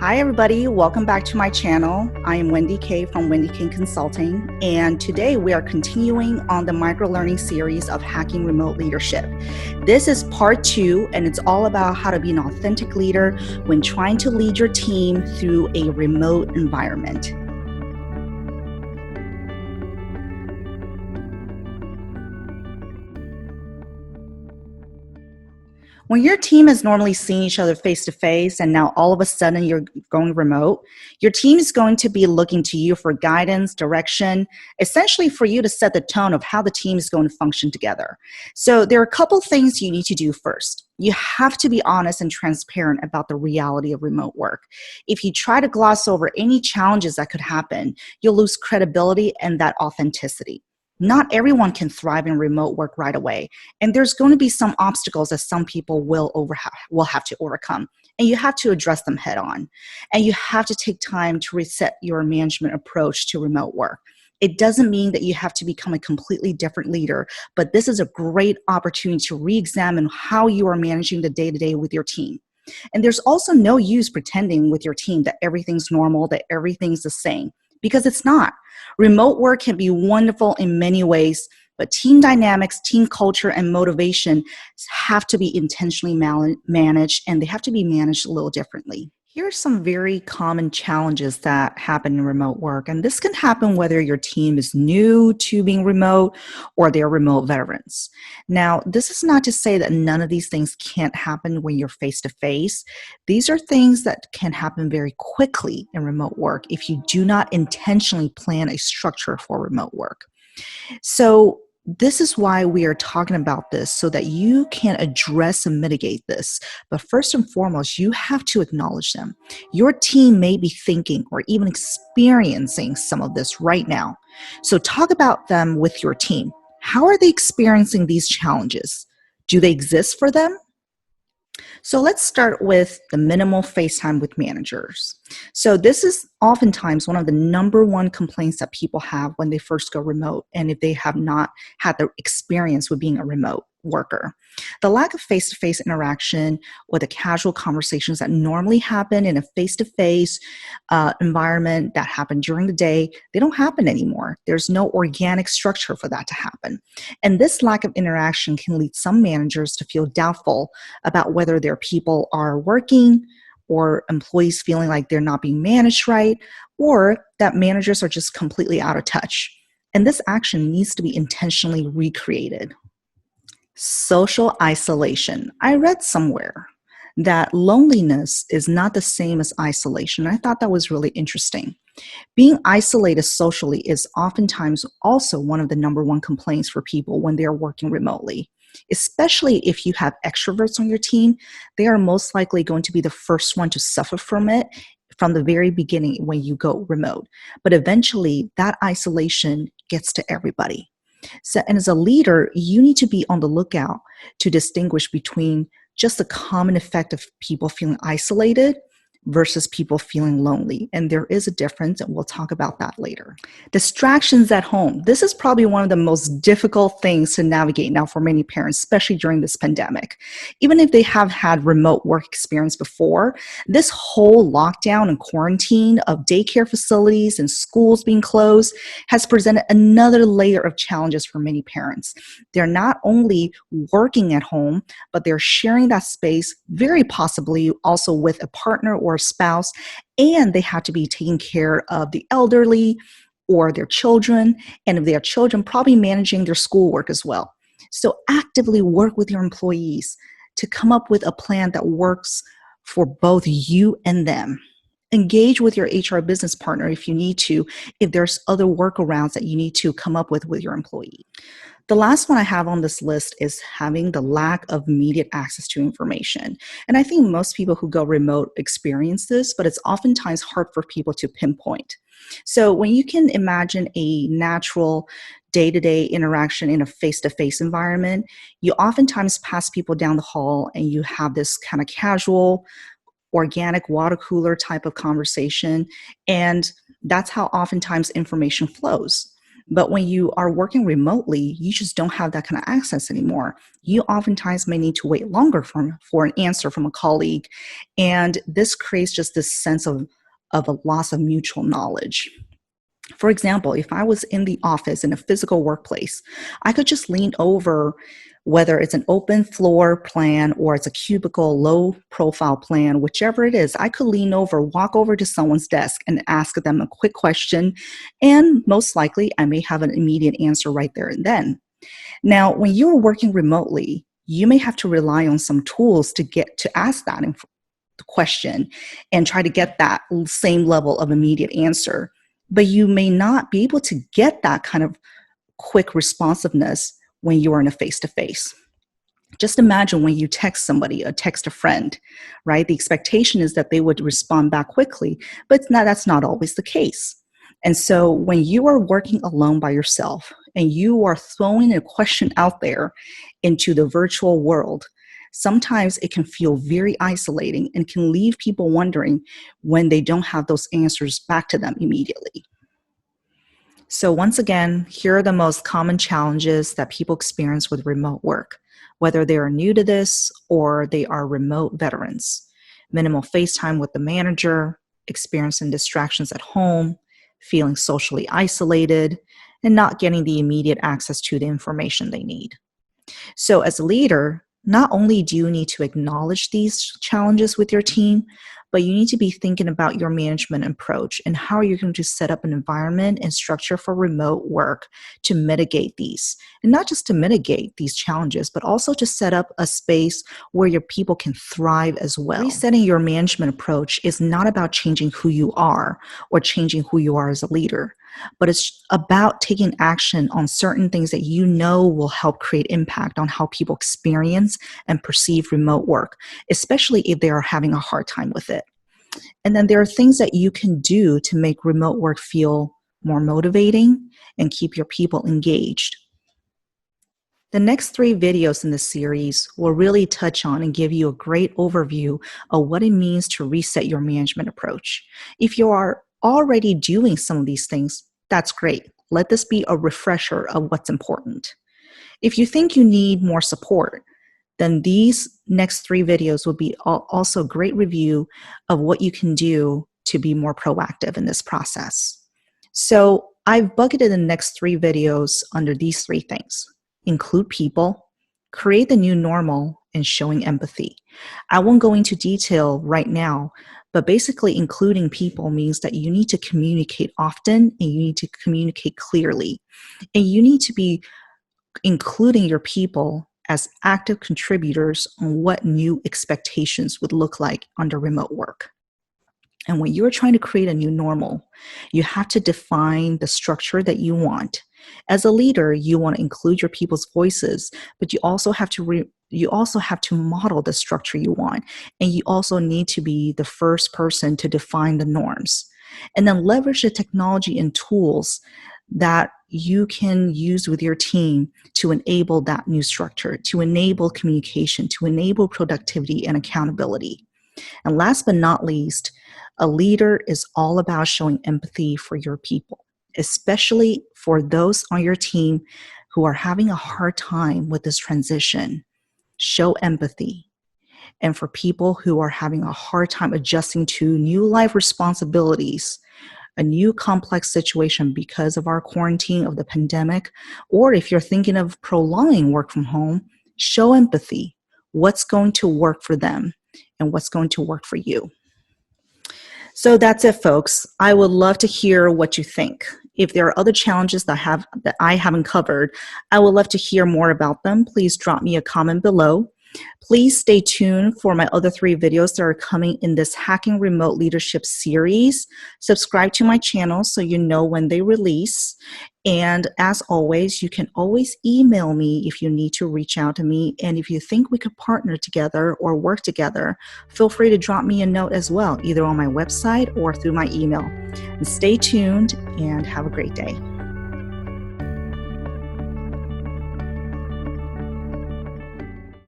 Hi everybody, welcome back to my channel. I am Wendy K from Wendy K Consulting, and today we are continuing on the micro-learning series of Hacking Remote Leadership. This is part 2, and it's all about how to be an authentic leader when trying to lead your team through a remote environment. When your team has normally seen each other face to face and now all of a sudden you're going remote, your team is going to be looking to you for guidance, direction, essentially for you to set the tone of how the team is going to function together. So there are a couple things you need to do first. You have to be honest and transparent about the reality of remote work. If you try to gloss over any challenges that could happen, you'll lose credibility and that authenticity. Not everyone can thrive in remote work right away, and there's going to be some obstacles that some people will have to overcome, and you have to address them head on. And you have to take time to reset your management approach to remote work. It doesn't mean that you have to become a completely different leader, but this is a great opportunity to re-examine how you are managing the day-to-day with your team. And there's also no use pretending with your team that everything's normal, that everything's the same, because it's not. Remote work can be wonderful in many ways, but team dynamics, team culture, and motivation have to be intentionally managed, and they have to be managed a little differently. Here are some very common challenges that happen in remote work, and this can happen whether your team is new to being remote or they're remote veterans. Now, this is not to say that none of these things can't happen when you're face-to-face. These are things that can happen very quickly in remote work if you do not intentionally plan a structure for remote work. So this is why we are talking about this, so that you can address and mitigate this. But first and foremost, you have to acknowledge them. Your team may be thinking or even experiencing some of this right now. So talk about them with your team. How are they experiencing these challenges? Do they exist for them? So let's start with the minimal face time with managers. So this is oftentimes one of the number one complaints that people have when they first go remote, and if they have not had the experience with being a remote worker. The lack of face-to-face interaction or the casual conversations that normally happen in a face-to-face environment that happen during the day, they don't happen anymore. There's no organic structure for that to happen. And this lack of interaction can lead some managers to feel doubtful about whether their people are working, or employees feeling like they're not being managed right, or that managers are just completely out of touch. And this action needs to be intentionally recreated. Social isolation. I read somewhere that loneliness is not the same as isolation. I thought that was really interesting. Being isolated socially is oftentimes also one of the number one complaints for people when they're working remotely. Especially if you have extroverts on your team, they are most likely going to be the first one to suffer from it from the very beginning when you go remote. But eventually, that isolation gets to everybody. So, and as a leader, you need to be on the lookout to distinguish between just the common effect of people feeling isolated versus people feeling lonely. And there is a difference, and we'll talk about that later. Distractions at home. This is probably one of the most difficult things to navigate now for many parents, especially during this pandemic. Even if they have had remote work experience before, this whole lockdown and quarantine of daycare facilities and schools being closed has presented another layer of challenges for many parents. They're not only working at home, but they're sharing that space, very possibly also with a partner or spouse, and they have to be taking care of the elderly or their children, and if they have children, probably managing their schoolwork as well. So actively work with your employees to come up with a plan that works for both you and them. Engage with your HR business partner if you need to, if there's other workarounds that you need to come up with your employee. The last one I have on this list is having the lack of immediate access to information. And I think most people who go remote experience this, but it's oftentimes hard for people to pinpoint. So when you can imagine a natural day-to-day interaction in a face-to-face environment, you oftentimes pass people down the hall and you have this kind of casual, organic water cooler type of conversation. And that's how oftentimes information flows. But when you are working remotely, you just don't have that kind of access anymore. You oftentimes may need to wait longer for an answer from a colleague. And this creates just this sense of a loss of mutual knowledge. For example, if I was in the office in a physical workplace, I could just lean over, whether it's an open floor plan or it's a cubicle low profile plan, whichever it is, I could lean over, walk over to someone's desk and ask them a quick question. And most likely I may have an immediate answer right there and then. Now, when you're working remotely, you may have to rely on some tools to get to ask that question and try to get that same level of immediate answer. But you may not be able to get that kind of quick responsiveness when you are in a face-to-face. Just imagine when you text somebody, or text a friend, right? The expectation is that they would respond back quickly, but that's not always the case. And so when you are working alone by yourself and you are throwing a question out there into the virtual world, sometimes it can feel very isolating and can leave people wondering when they don't have those answers back to them immediately. So once again, here are the most common challenges that people experience with remote work, whether they are new to this or they are remote veterans. Minimal face time with the manager, experiencing distractions at home, feeling socially isolated, and not getting the immediate access to the information they need. So as a leader, not only do you need to acknowledge these challenges with your team, but you need to be thinking about your management approach and how you're going to set up an environment and structure for remote work to mitigate these. And not just to mitigate these challenges, but also to set up a space where your people can thrive as well. Resetting your management approach is not about changing who you are or changing who you are as a leader, but it's about taking action on certain things that you know will help create impact on how people experience and perceive remote work, especially if they are having a hard time with it. And then there are things that you can do to make remote work feel more motivating and keep your people engaged. The next 3 videos in this series will really touch on and give you a great overview of what it means to reset your management approach. If you are already doing some of these things, that's great. Let this be a refresher of what's important. If you think you need more support, then these next 3 videos will be also a great review of what you can do to be more proactive in this process. So I've bucketed the next 3 videos under these 3 things: include people, create the new normal, and showing empathy. I won't go into detail right now, but basically including people means that you need to communicate often and you need to communicate clearly. And you need to be including your people as active contributors on what new expectations would look like under remote work. And when you're trying to create a new normal, you have to define the structure that you want. As a leader, you want to include your people's voices, but you also have to model the structure you want. And you also need to be the first person to define the norms. And then leverage the technology and tools that you can use with your team to enable that new structure, to enable communication, to enable productivity and accountability. And last but not least, a leader is all about showing empathy for your people, especially for those on your team who are having a hard time with this transition. Show empathy. And for people who are having a hard time adjusting to new life responsibilities, a new complex situation because of our quarantine of the pandemic, or if you're thinking of prolonging work from home, show empathy. What's going to work for them and what's going to work for you. So that's it, folks. I would love to hear what you think. If there are other challenges that I haven't covered, I would love to hear more about them. Please drop me a comment below. Please stay tuned for my other 3 videos that are coming in this Hacking Remote Leadership series. Subscribe to my channel so you know when they release. And as always, you can always email me if you need to reach out to me. And if you think we could partner together or work together, feel free to drop me a note as well, either on my website or through my email. And stay tuned and have a great day.